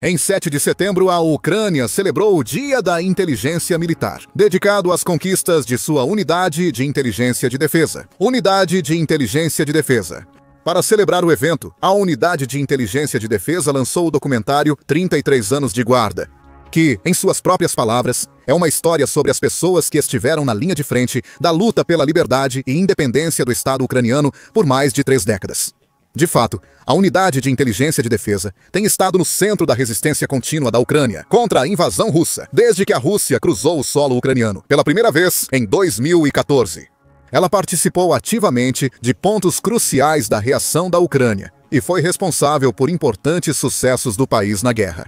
Em 7 de setembro, a Ucrânia celebrou o Dia da Inteligência Militar, dedicado às conquistas de sua Unidade de Inteligência de Defesa. Unidade de Inteligência de Defesa. Para celebrar o evento, a Unidade de Inteligência de Defesa lançou o documentário 33 anos de guarda, que, em suas próprias palavras, é uma história sobre as pessoas que estiveram na linha de frente da luta pela liberdade e independência do Estado ucraniano por mais de 3 décadas. De fato, a Unidade de Inteligência de Defesa tem estado no centro da resistência contínua da Ucrânia contra a invasão russa, desde que a Rússia cruzou o solo ucraniano, pela primeira vez em 2014. Ela participou ativamente de pontos cruciais da reação da Ucrânia e foi responsável por importantes sucessos do país na guerra.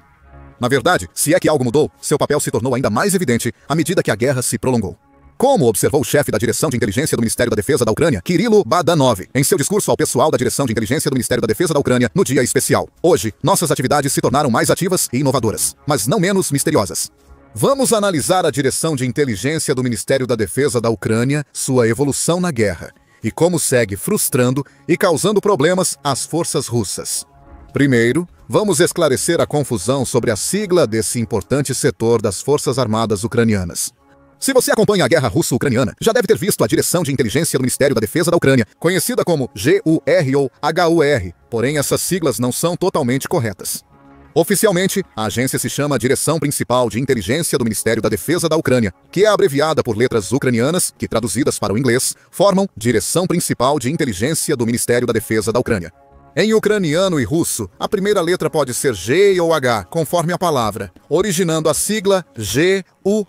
Na verdade, se é que algo mudou, seu papel se tornou ainda mais evidente à medida que a guerra se prolongou. Como observou o chefe da Direção de Inteligência do Ministério da Defesa da Ucrânia, Kirilo Badanov, em seu discurso ao pessoal da Direção de Inteligência do Ministério da Defesa da Ucrânia no dia especial. Hoje, nossas atividades se tornaram mais ativas e inovadoras, mas não menos misteriosas. Vamos analisar a Direção de Inteligência do Ministério da Defesa da Ucrânia, sua evolução na guerra, e como segue frustrando e causando problemas às forças russas. Primeiro, vamos esclarecer a confusão sobre a sigla desse importante setor das Forças Armadas ucranianas. Se você acompanha a guerra russo-ucraniana, já deve ter visto a Direção de Inteligência do Ministério da Defesa da Ucrânia, conhecida como GUR ou HUR, porém essas siglas não são totalmente corretas. Oficialmente, a agência se chama Direção Principal de Inteligência do Ministério da Defesa da Ucrânia, que é abreviada por letras ucranianas, que traduzidas para o inglês, formam Direção Principal de Inteligência do Ministério da Defesa da Ucrânia. Em ucraniano e russo, a primeira letra pode ser G ou H, conforme a palavra, originando a sigla GUR.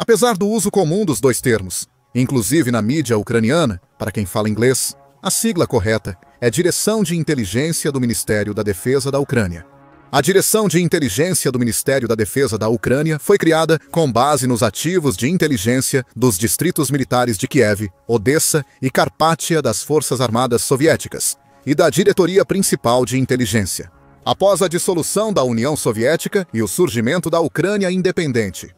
Apesar do uso comum dos dois termos, inclusive na mídia ucraniana, para quem fala inglês, a sigla correta é Direção de Inteligência do Ministério da Defesa da Ucrânia. A Direção de Inteligência do Ministério da Defesa da Ucrânia foi criada com base nos ativos de inteligência dos distritos militares de Kiev, Odessa e Carpátia das Forças Armadas Soviéticas e da Diretoria Principal de Inteligência. Após a dissolução da União Soviética e o surgimento da Ucrânia independente,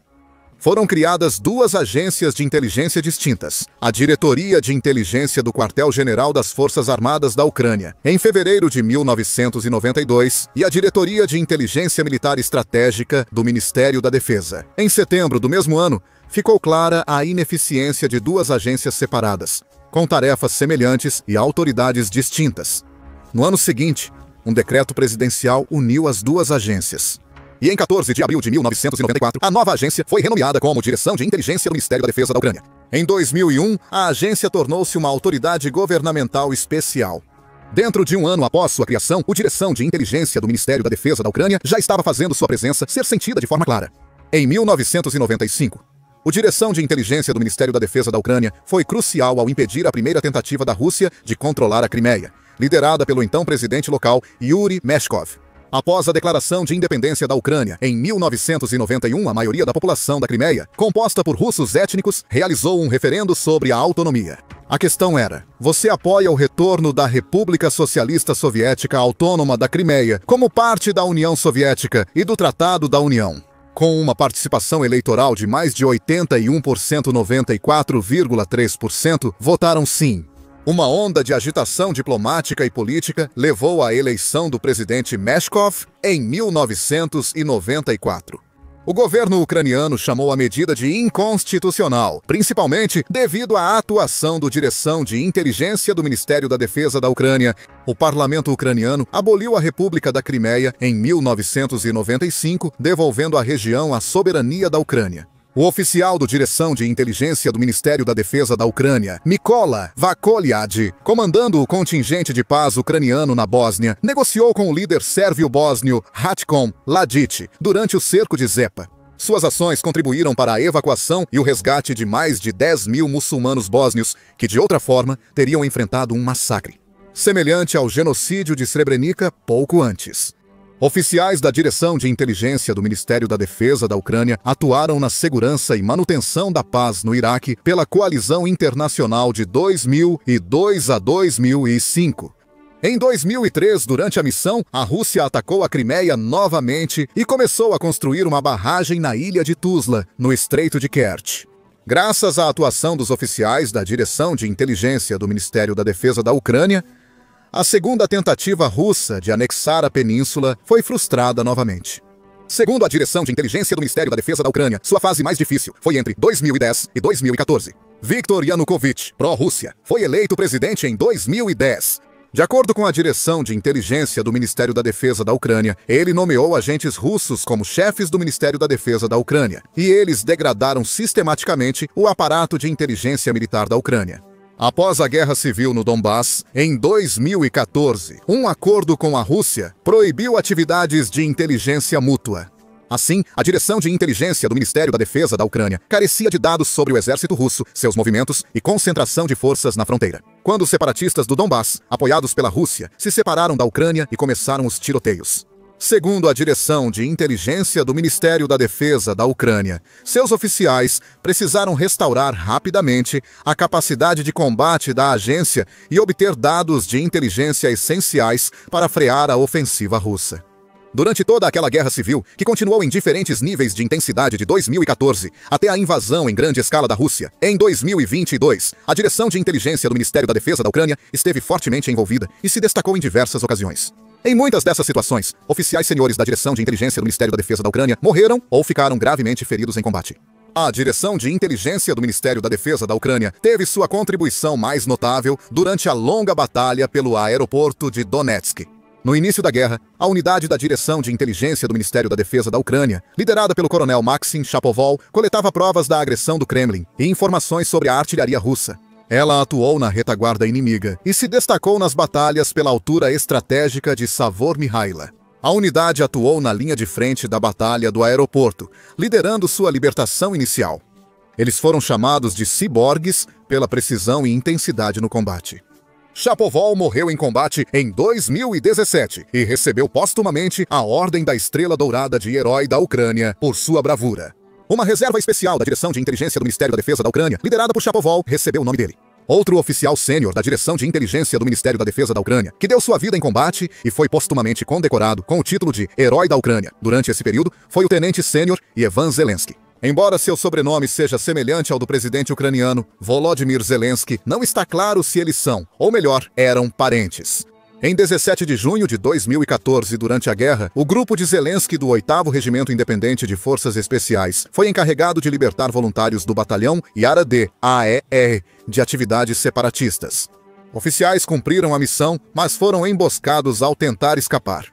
foram criadas 2 agências de inteligência distintas, a Diretoria de Inteligência do Quartel-General das Forças Armadas da Ucrânia, em fevereiro de 1992, e a Diretoria de Inteligência Militar Estratégica do Ministério da Defesa. Em setembro do mesmo ano, ficou clara a ineficiência de 2 agências separadas, com tarefas semelhantes e autoridades distintas. No ano seguinte, um decreto presidencial uniu as 2 agências. E em 14 de abril de 1994, a nova agência foi renomeada como Direção de Inteligência do Ministério da Defesa da Ucrânia. Em 2001, a agência tornou-se uma autoridade governamental especial. Dentro de um ano após sua criação, o Direção de Inteligência do Ministério da Defesa da Ucrânia já estava fazendo sua presença ser sentida de forma clara. Em 1995, o Direção de Inteligência do Ministério da Defesa da Ucrânia foi crucial ao impedir a primeira tentativa da Rússia de controlar a Crimeia, liderada pelo então presidente local Yuri Meshkov. Após a declaração de independência da Ucrânia, em 1991, a maioria da população da Crimeia, composta por russos étnicos, realizou um referendo sobre a autonomia. A questão era: você apoia o retorno da República Socialista Soviética Autônoma da Crimeia como parte da União Soviética e do Tratado da União? Com uma participação eleitoral de mais de 81%, 94,3% votaram sim. Uma onda de agitação diplomática e política levou à eleição do presidente Meshkov em 1994. O governo ucraniano chamou a medida de inconstitucional, principalmente devido à atuação do Direção de Inteligência do Ministério da Defesa da Ucrânia. O parlamento ucraniano aboliu a República da Crimeia em 1995, devolvendo à região a soberania da Ucrânia. O oficial do Direção de Inteligência do Ministério da Defesa da Ucrânia, Mykola Vakoliad, comandando o contingente de paz ucraniano na Bósnia, negociou com o líder sérvio-bósnio Ratko Mladic durante o cerco de Zepa. Suas ações contribuíram para a evacuação e o resgate de mais de 10 mil muçulmanos bósnios que, de outra forma, teriam enfrentado um massacre, semelhante ao genocídio de Srebrenica pouco antes. Oficiais da Direção de Inteligência do Ministério da Defesa da Ucrânia atuaram na segurança e manutenção da paz no Iraque pela coalizão internacional de 2002 a 2005. Em 2003, durante a missão, a Rússia atacou a Crimeia novamente e começou a construir uma barragem na ilha de Tuzla, no Estreito de Kerch. Graças à atuação dos oficiais da Direção de Inteligência do Ministério da Defesa da Ucrânia, A segunda tentativa russa de anexar a península foi frustrada novamente. Segundo a direção de inteligência do Ministério da Defesa da Ucrânia, sua fase mais difícil foi entre 2010 e 2014. Viktor Yanukovych, pró-Rússia, foi eleito presidente em 2010. De acordo com a direção de inteligência do Ministério da Defesa da Ucrânia, ele nomeou agentes russos como chefes do Ministério da Defesa da Ucrânia, e eles degradaram sistematicamente o aparato de inteligência militar da Ucrânia. Após a guerra civil no Donbass, em 2014, um acordo com a Rússia proibiu atividades de inteligência mútua. Assim, a direção de inteligência do Ministério da Defesa da Ucrânia carecia de dados sobre o exército russo, seus movimentos e concentração de forças na fronteira. Quando os separatistas do Donbass, apoiados pela Rússia, se separaram da Ucrânia e começaram os tiroteios. Segundo a direção de inteligência do Ministério da Defesa da Ucrânia, seus oficiais precisaram restaurar rapidamente a capacidade de combate da agência e obter dados de inteligência essenciais para frear a ofensiva russa. Durante toda aquela guerra civil, que continuou em diferentes níveis de intensidade de 2014 até a invasão em grande escala da Rússia, em 2022, a direção de inteligência do Ministério da Defesa da Ucrânia esteve fortemente envolvida e se destacou em diversas ocasiões. Em muitas dessas situações, oficiais seniores da direção de inteligência do Ministério da Defesa da Ucrânia morreram ou ficaram gravemente feridos em combate. A direção de inteligência do Ministério da Defesa da Ucrânia teve sua contribuição mais notável durante a longa batalha pelo aeroporto de Donetsk. No início da guerra, a unidade da direção de inteligência do Ministério da Defesa da Ucrânia, liderada pelo coronel Maxim Shapoval, coletava provas da agressão do Kremlin e informações sobre a artilharia russa. Ela atuou na retaguarda inimiga e se destacou nas batalhas pela altura estratégica de Savor-Mihaila. A unidade atuou na linha de frente da batalha do aeroporto, liderando sua libertação inicial. Eles foram chamados de ciborgues pela precisão e intensidade no combate. Shapoval morreu em combate em 2017 e recebeu póstumamente a Ordem da Estrela Dourada de Herói da Ucrânia por sua bravura. Uma reserva especial da direção de inteligência do Ministério da Defesa da Ucrânia, liderada por Shapoval, recebeu o nome dele. Outro oficial sênior da direção de inteligência do Ministério da Defesa da Ucrânia, que deu sua vida em combate e foi postumamente condecorado com o título de Herói da Ucrânia durante esse período, foi o tenente sênior Ivan Zelensky. Embora seu sobrenome seja semelhante ao do presidente ucraniano, Volodymyr Zelensky, não está claro se eles são, ou melhor, eram parentes. Em 17 de junho de 2014, durante a guerra, o grupo de Zelensky do 8º Regimento Independente de Forças Especiais foi encarregado de libertar voluntários do batalhão Yara D, AER, de atividades separatistas. Oficiais cumpriram a missão, mas foram emboscados ao tentar escapar.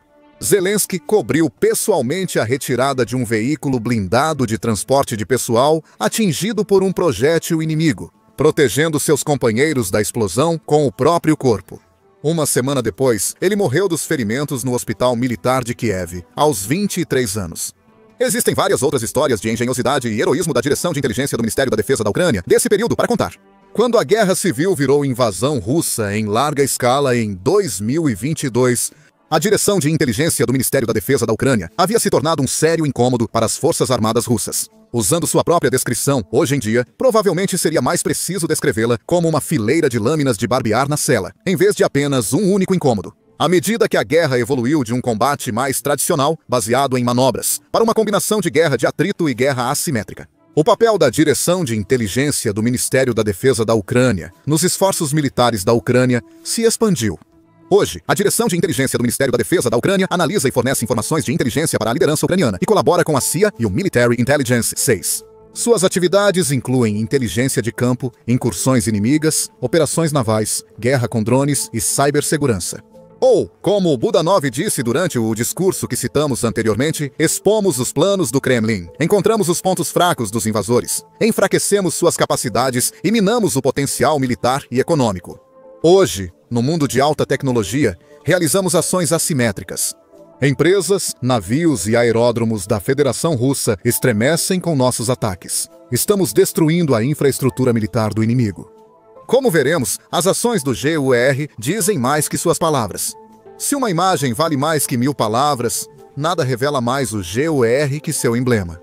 Zelensky cobriu pessoalmente a retirada de um veículo blindado de transporte de pessoal atingido por um projétil inimigo, protegendo seus companheiros da explosão com o próprio corpo. Uma semana depois, ele morreu dos ferimentos no Hospital Militar de Kiev, aos 23 anos. Existem várias outras histórias de engenhosidade e heroísmo da direção de inteligência do Ministério da Defesa da Ucrânia desse período para contar. Quando a guerra civil virou invasão russa em larga escala em 2022, a direção de inteligência do Ministério da Defesa da Ucrânia havia se tornado um sério incômodo para as Forças Armadas russas. Usando sua própria descrição, hoje em dia, provavelmente seria mais preciso descrevê-la como uma fileira de lâminas de barbear na cela, em vez de apenas um único incômodo. À medida que a guerra evoluiu de um combate mais tradicional, baseado em manobras, para uma combinação de guerra de atrito e guerra assimétrica. O papel da direção de inteligência do Ministério da Defesa da Ucrânia nos esforços militares da Ucrânia se expandiu. Hoje, a direção de inteligência do Ministério da Defesa da Ucrânia analisa e fornece informações de inteligência para a liderança ucraniana e colabora com a CIA e o Military Intelligence 6. Suas atividades incluem inteligência de campo, incursões inimigas, operações navais, guerra com drones e cibersegurança. Ou, como Budanov disse durante o discurso que citamos anteriormente, expomos os planos do Kremlin, encontramos os pontos fracos dos invasores, enfraquecemos suas capacidades e minamos o potencial militar e econômico. Hoje, no mundo de alta tecnologia, realizamos ações assimétricas. Empresas, navios e aeródromos da Federação Russa estremecem com nossos ataques. Estamos destruindo a infraestrutura militar do inimigo. Como veremos, as ações do GUR dizem mais que suas palavras. Se uma imagem vale mais que 1000 palavras, nada revela mais o GUR que seu emblema.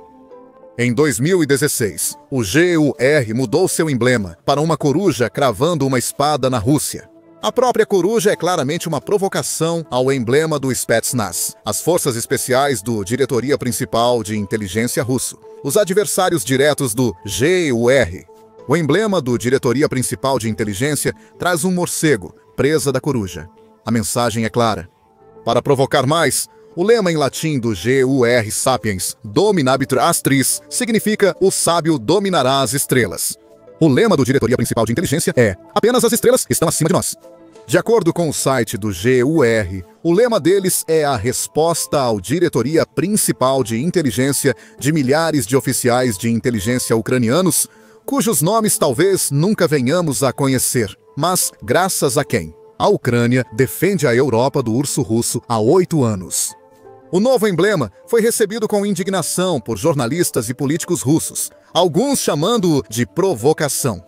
Em 2016, o GUR mudou seu emblema para uma coruja cravando uma espada na Rússia. A própria coruja é claramente uma provocação ao emblema do Spetsnaz, as forças especiais do Diretoria Principal de Inteligência Russo, os adversários diretos do GUR. O emblema do Diretoria Principal de Inteligência traz um morcego, presa da coruja. A mensagem é clara. Para provocar mais, o lema em latim do GUR Sapiens, Dominabitur Astris, significa o sábio dominará as estrelas. O lema do Diretoria Principal de Inteligência é: apenas as estrelas estão acima de nós. De acordo com o site do GUR, o lema deles é a resposta ao Diretoria Principal de Inteligência de milhares de oficiais de inteligência ucranianos, cujos nomes talvez nunca venhamos a conhecer. Mas, graças a quem? A Ucrânia defende a Europa do urso russo há 8 anos. O novo emblema foi recebido com indignação por jornalistas e políticos russos, alguns chamando-o de provocação.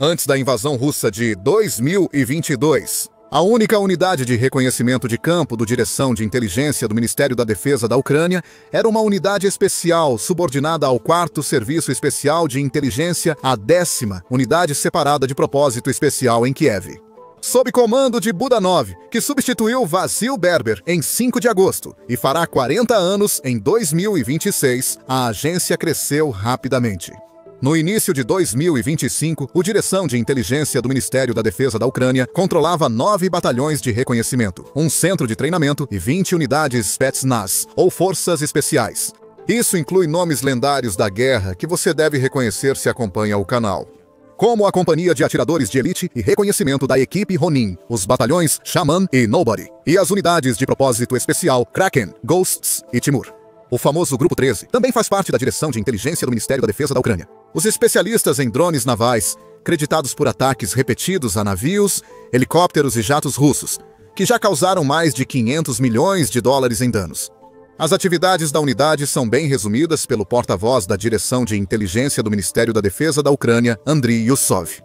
Antes da invasão russa de 2022, a única unidade de reconhecimento de campo do Direção de Inteligência do Ministério da Defesa da Ucrânia era uma unidade especial subordinada ao 4º Serviço Especial de Inteligência, a 10ª Unidade Separada de Propósito Especial em Kiev. Sob comando de Budanov, que substituiu Vasil Berber em 5 de agosto e fará 40 anos em 2026, a agência cresceu rapidamente. No início de 2025, o Direção de Inteligência do Ministério da Defesa da Ucrânia controlava 9 batalhões de reconhecimento, um centro de treinamento e 20 unidades Spetsnaz, ou Forças Especiais. Isso inclui nomes lendários da guerra que você deve reconhecer se acompanha o canal, como a Companhia de Atiradores de Elite e Reconhecimento da Equipe Ronin, os batalhões Shaman e Nobody, e as unidades de propósito especial Kraken, Ghosts e Timur. O famoso Grupo 13 também faz parte da Direção de Inteligência do Ministério da Defesa da Ucrânia. Os especialistas em drones navais, creditados por ataques repetidos a navios, helicópteros e jatos russos, que já causaram mais de 500 milhões de dólares em danos. As atividades da unidade são bem resumidas pelo porta-voz da Direção de Inteligência do Ministério da Defesa da Ucrânia, Andriy Yusov.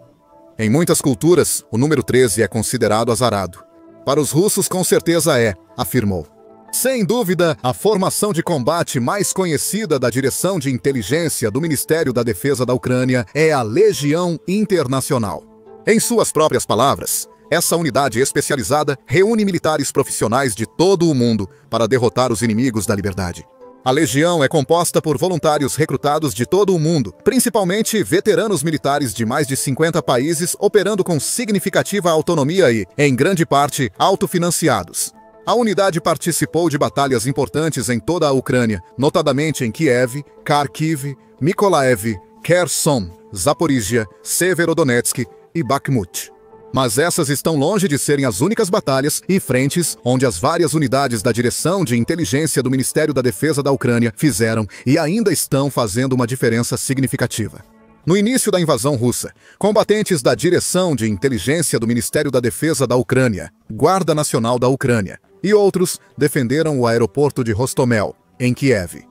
Em muitas culturas, o número 13 é considerado azarado. Para os russos, com certeza é, afirmou. Sem dúvida, a formação de combate mais conhecida da Direção de Inteligência do Ministério da Defesa da Ucrânia é a Legião Internacional. Em suas próprias palavras, essa unidade especializada reúne militares profissionais de todo o mundo para derrotar os inimigos da liberdade. A Legião é composta por voluntários recrutados de todo o mundo, principalmente veteranos militares de mais de 50 países operando com significativa autonomia e, em grande parte, autofinanciados. A unidade participou de batalhas importantes em toda a Ucrânia, notadamente em Kiev, Kharkiv, Mykolaiv, Kherson, Zaporizhia, Severodonetsk e Bakhmut. Mas essas estão longe de serem as únicas batalhas e frentes onde as várias unidades da Direção de Inteligência do Ministério da Defesa da Ucrânia fizeram e ainda estão fazendo uma diferença significativa. No início da invasão russa, combatentes da Direção de Inteligência do Ministério da Defesa da Ucrânia, Guarda Nacional da Ucrânia e outros defenderam o aeroporto de Hostomel, em Kiev.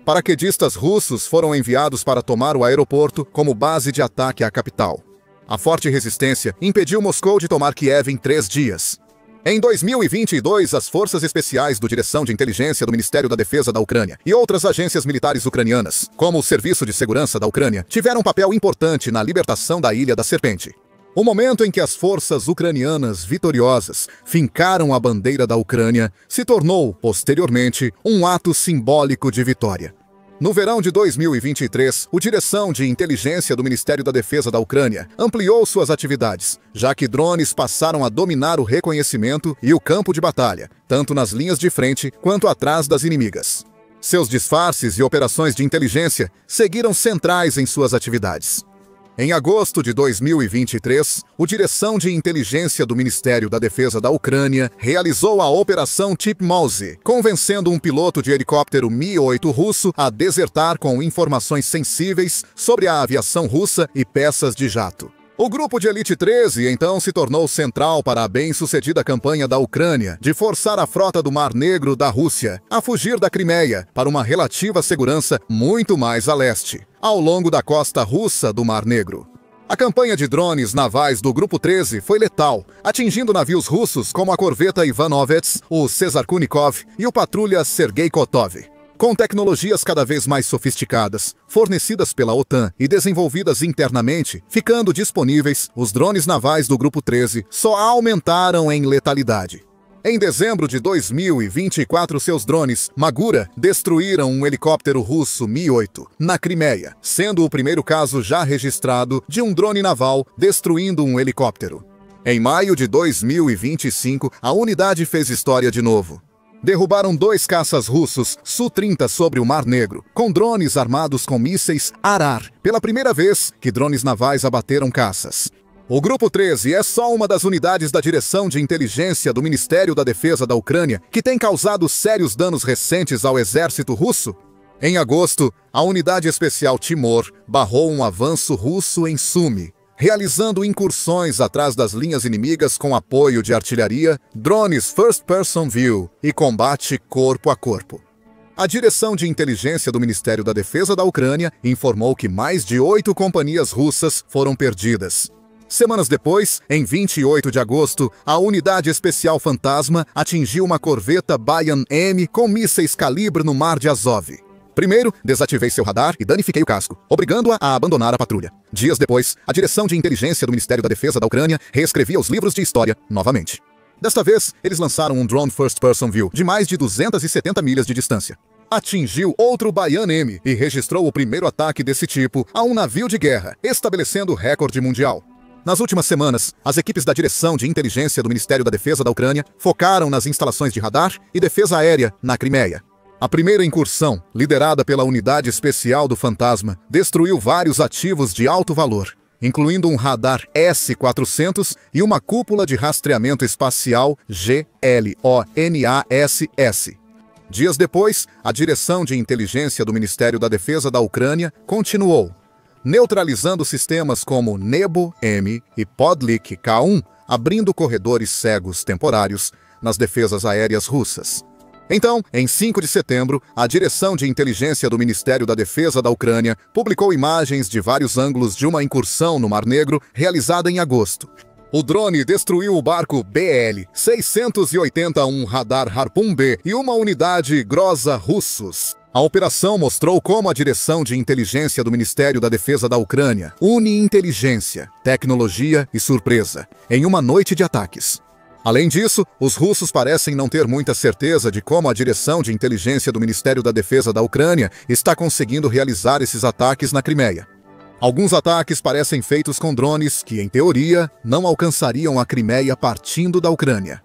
Paraquedistas russos foram enviados para tomar o aeroporto como base de ataque à capital. A forte resistência impediu Moscou de tomar Kiev em 3 dias. Em 2022, as forças especiais do Direção de Inteligência do Ministério da Defesa da Ucrânia e outras agências militares ucranianas, como o Serviço de Segurança da Ucrânia, tiveram um papel importante na libertação da Ilha da Serpente. O momento em que as forças ucranianas vitoriosas fincaram a bandeira da Ucrânia se tornou, posteriormente, um ato simbólico de vitória. No verão de 2023, o Direção de Inteligência do Ministério da Defesa da Ucrânia ampliou suas atividades, já que drones passaram a dominar o reconhecimento e o campo de batalha, tanto nas linhas de frente quanto atrás das inimigas. Seus disfarces e operações de inteligência seguiram centrais em suas atividades. Em agosto de 2023, o Direção de Inteligência do Ministério da Defesa da Ucrânia realizou a Operação Titmouse, convencendo um piloto de helicóptero Mi-8 russo a desertar com informações sensíveis sobre a aviação russa e peças de jato. O grupo de Elite 13 então se tornou central para a bem-sucedida campanha da Ucrânia de forçar a frota do Mar Negro da Rússia a fugir da Crimeia para uma relativa segurança muito mais a leste, ao longo da costa russa do Mar Negro. A campanha de drones navais do Grupo 13 foi letal, atingindo navios russos como a corveta Ivanovets, o Cesar Kunikov e o patrulha Sergei Kotov. Com tecnologias cada vez mais sofisticadas, fornecidas pela OTAN e desenvolvidas internamente, ficando disponíveis, os drones navais do Grupo 13 só aumentaram em letalidade. Em dezembro de 2024, seus drones Magura destruíram um helicóptero russo Mi-8 na Crimeia, sendo o primeiro caso já registrado de um drone naval destruindo um helicóptero. Em maio de 2025, a unidade fez história de novo. Derrubaram 2 caças russos Su-30 sobre o Mar Negro, com drones armados com mísseis Arar, pela primeira vez que drones navais abateram caças. O Grupo 13 é só uma das unidades da Direção de Inteligência do Ministério da Defesa da Ucrânia que tem causado sérios danos recentes ao exército russo. Em agosto, a Unidade Especial Timor barrou um avanço russo em Sumy, realizando incursões atrás das linhas inimigas com apoio de artilharia, drones First Person View e combate corpo a corpo. A Direção de Inteligência do Ministério da Defesa da Ucrânia informou que mais de 8 companhias russas foram perdidas. Semanas depois, em 28 de agosto, a Unidade Especial Fantasma atingiu uma corveta Bayan M com mísseis calibre no Mar de Azov. Primeiro, desativei seu radar e danifiquei o casco, obrigando-a a abandonar a patrulha. Dias depois, a Direção de Inteligência do Ministério da Defesa da Ucrânia reescrevia os livros de história novamente. Desta vez, eles lançaram um drone First Person View de mais de 270 milhas de distância. Atingiu outro Bayan M e registrou o primeiro ataque desse tipo a um navio de guerra, estabelecendo o recorde mundial. Nas últimas semanas, as equipes da Direção de Inteligência do Ministério da Defesa da Ucrânia focaram nas instalações de radar e defesa aérea na Crimeia. A primeira incursão, liderada pela Unidade Especial do Fantasma, destruiu vários ativos de alto valor, incluindo um radar S-400 e uma cúpula de rastreamento espacial GLONASS. Dias depois, a Direção de Inteligência do Ministério da Defesa da Ucrânia continuou, neutralizando sistemas como Nebo-M e Podlik K1, abrindo corredores cegos temporários nas defesas aéreas russas. Então, em 5 de setembro, a Direção de Inteligência do Ministério da Defesa da Ucrânia publicou imagens de vários ângulos de uma incursão no Mar Negro realizada em agosto. O drone destruiu o barco BL-681 Radar Harpoon B e uma unidade Groza russos. A operação mostrou como a Direção de Inteligência do Ministério da Defesa da Ucrânia une inteligência, tecnologia e surpresa em uma noite de ataques. Além disso, os russos parecem não ter muita certeza de como a Direção de Inteligência do Ministério da Defesa da Ucrânia está conseguindo realizar esses ataques na Crimeia. Alguns ataques parecem feitos com drones que, em teoria, não alcançariam a Crimeia partindo da Ucrânia.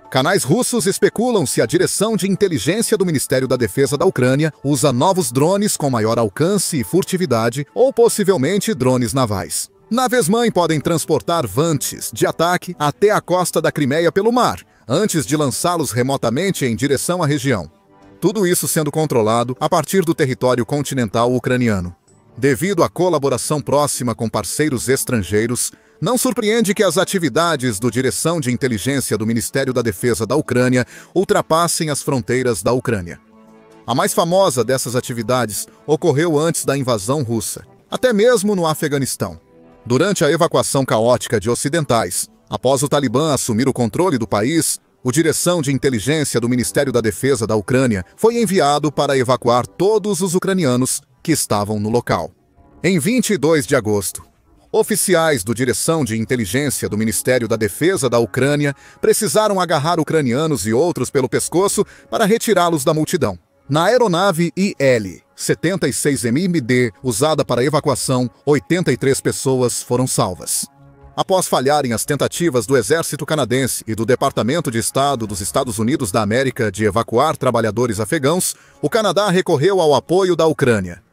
Canais russos especulam se a Direção de Inteligência do Ministério da Defesa da Ucrânia usa novos drones com maior alcance e furtividade ou possivelmente drones navais. Naves-mãe podem transportar vantes de ataque até a costa da Crimeia pelo mar, antes de lançá-los remotamente em direção à região. Tudo isso sendo controlado a partir do território continental ucraniano. Devido à colaboração próxima com parceiros estrangeiros, não surpreende que as atividades do Direção de Inteligência do Ministério da Defesa da Ucrânia ultrapassem as fronteiras da Ucrânia. A mais famosa dessas atividades ocorreu antes da invasão russa, até mesmo no Afeganistão. Durante a evacuação caótica de ocidentais, após o Talibã assumir o controle do país, o Direção de Inteligência do Ministério da Defesa da Ucrânia foi enviado para evacuar todos os ucranianos que estavam no local. Em 22 de agosto, oficiais do Direção de Inteligência do Ministério da Defesa da Ucrânia precisaram agarrar ucranianos e outros pelo pescoço para retirá-los da multidão. Na aeronave IL-76MD, usada para evacuação, 83 pessoas foram salvas. Após falharem as tentativas do Exército Canadense e do Departamento de Estado dos Estados Unidos da América de evacuar trabalhadores afegãos, o Canadá recorreu ao apoio da Ucrânia.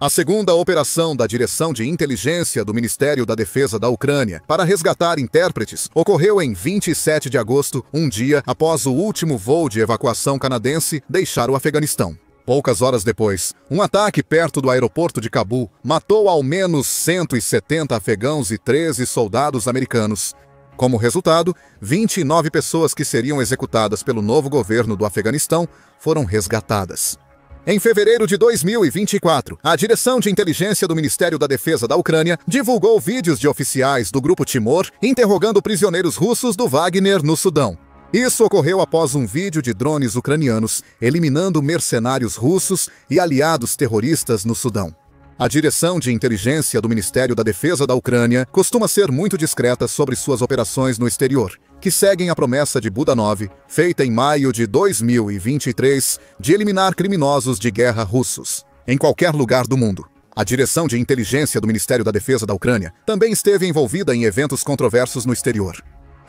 A segunda operação da Direção de Inteligência do Ministério da Defesa da Ucrânia para resgatar intérpretes ocorreu em 27 de agosto, um dia após o último voo de evacuação canadense deixar o Afeganistão. Poucas horas depois, um ataque perto do aeroporto de Cabul matou ao menos 170 afegãos e 13 soldados americanos. Como resultado, 29 pessoas que seriam executadas pelo novo governo do Afeganistão foram resgatadas. Em fevereiro de 2024, a Direção de Inteligência do Ministério da Defesa da Ucrânia divulgou vídeos de oficiais do Grupo Timor interrogando prisioneiros russos do Wagner no Sudão. Isso ocorreu após um vídeo de drones ucranianos eliminando mercenários russos e aliados terroristas no Sudão. A Direção de Inteligência do Ministério da Defesa da Ucrânia costuma ser muito discreta sobre suas operações no exterior, que seguem a promessa de Budanov, feita em maio de 2023, de eliminar criminosos de guerra russos, em qualquer lugar do mundo. A Direção de Inteligência do Ministério da Defesa da Ucrânia também esteve envolvida em eventos controversos no exterior.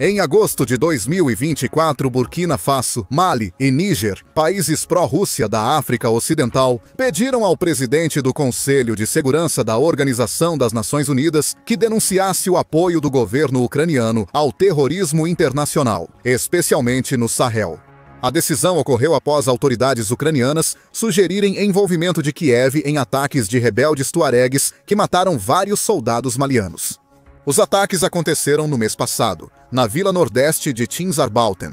Em agosto de 2024, Burkina Faso, Mali e Níger, países pró-Rússia da África Ocidental, pediram ao presidente do Conselho de Segurança da Organização das Nações Unidas que denunciasse o apoio do governo ucraniano ao terrorismo internacional, especialmente no Sahel. A decisão ocorreu após autoridades ucranianas sugerirem envolvimento de Kiev em ataques de rebeldes tuaregues que mataram vários soldados malianos. Os ataques aconteceram no mês passado, na vila nordeste de Tinzarbauten.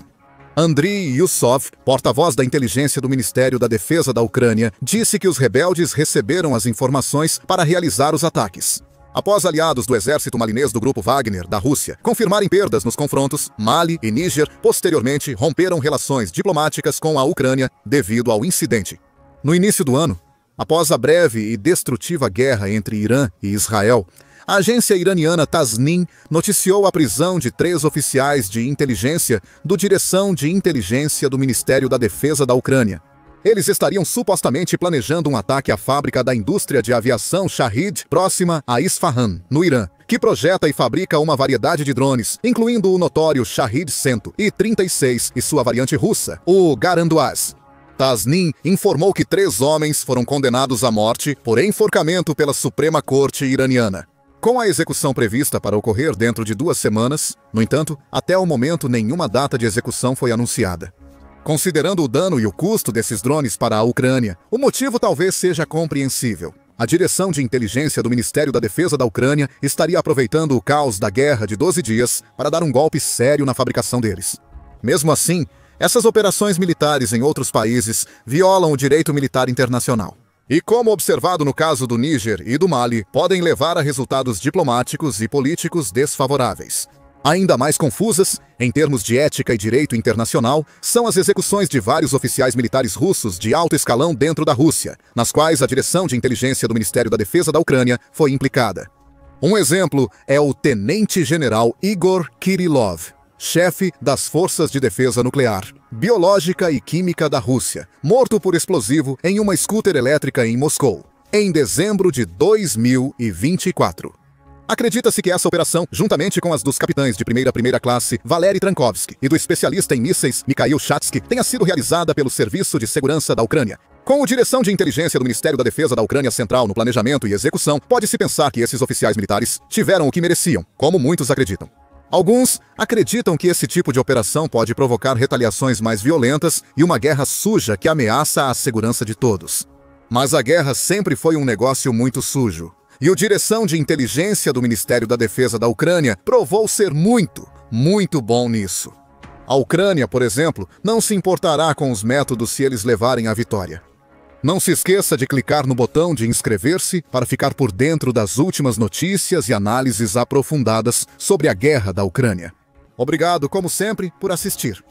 Andriy Yusov, porta-voz da inteligência do Ministério da Defesa da Ucrânia, disse que os rebeldes receberam as informações para realizar os ataques. Após aliados do exército malinês do grupo Wagner, da Rússia, confirmarem perdas nos confrontos, Mali e Níger, posteriormente, romperam relações diplomáticas com a Ucrânia devido ao incidente. No início do ano, após a breve e destrutiva guerra entre Irã e Israel, a agência iraniana Tasnim noticiou a prisão de 3 oficiais de inteligência do Direção de Inteligência do Ministério da Defesa da Ucrânia. Eles estariam supostamente planejando um ataque à fábrica da indústria de aviação Shahid, próxima a Isfahan, no Irã, que projeta e fabrica uma variedade de drones, incluindo o notório Shahid 136 e sua variante russa, o Garanduaz. Tasnim informou que 3 homens foram condenados à morte por enforcamento pela Suprema Corte iraniana. Com a execução prevista para ocorrer dentro de 2 semanas, no entanto, até o momento nenhuma data de execução foi anunciada. Considerando o dano e o custo desses drones para a Ucrânia, o motivo talvez seja compreensível. A direção de inteligência do Ministério da Defesa da Ucrânia estaria aproveitando o caos da guerra de 12 dias para dar um golpe sério na fabricação deles. Mesmo assim, essas operações militares em outros países violam o direito militar internacional. E como observado no caso do Níger e do Mali, podem levar a resultados diplomáticos e políticos desfavoráveis. Ainda mais confusas, em termos de ética e direito internacional, são as execuções de vários oficiais militares russos de alto escalão dentro da Rússia, nas quais a direção de inteligência do Ministério da Defesa da Ucrânia foi implicada. Um exemplo é o tenente-general Igor Kirillov, chefe das Forças de Defesa Nuclear, Biológica e Química da Rússia, morto por explosivo em uma scooter elétrica em Moscou, em dezembro de 2024. Acredita-se que essa operação, juntamente com as dos capitães de primeira classe Valery Trankovsky e do especialista em mísseis Mikhail Shatsky, tenha sido realizada pelo Serviço de Segurança da Ucrânia. Com a direção de inteligência do Ministério da Defesa da Ucrânia Central no planejamento e execução, pode-se pensar que esses oficiais militares tiveram o que mereciam, como muitos acreditam. Alguns acreditam que esse tipo de operação pode provocar retaliações mais violentas e uma guerra suja que ameaça a segurança de todos. Mas a guerra sempre foi um negócio muito sujo. E a direção de inteligência do Ministério da Defesa da Ucrânia provou ser muito bom nisso. A Ucrânia, por exemplo, não se importará com os métodos se eles levarem à vitória. Não se esqueça de clicar no botão de inscrever-se para ficar por dentro das últimas notícias e análises aprofundadas sobre a guerra da Ucrânia. Obrigado, como sempre, por assistir.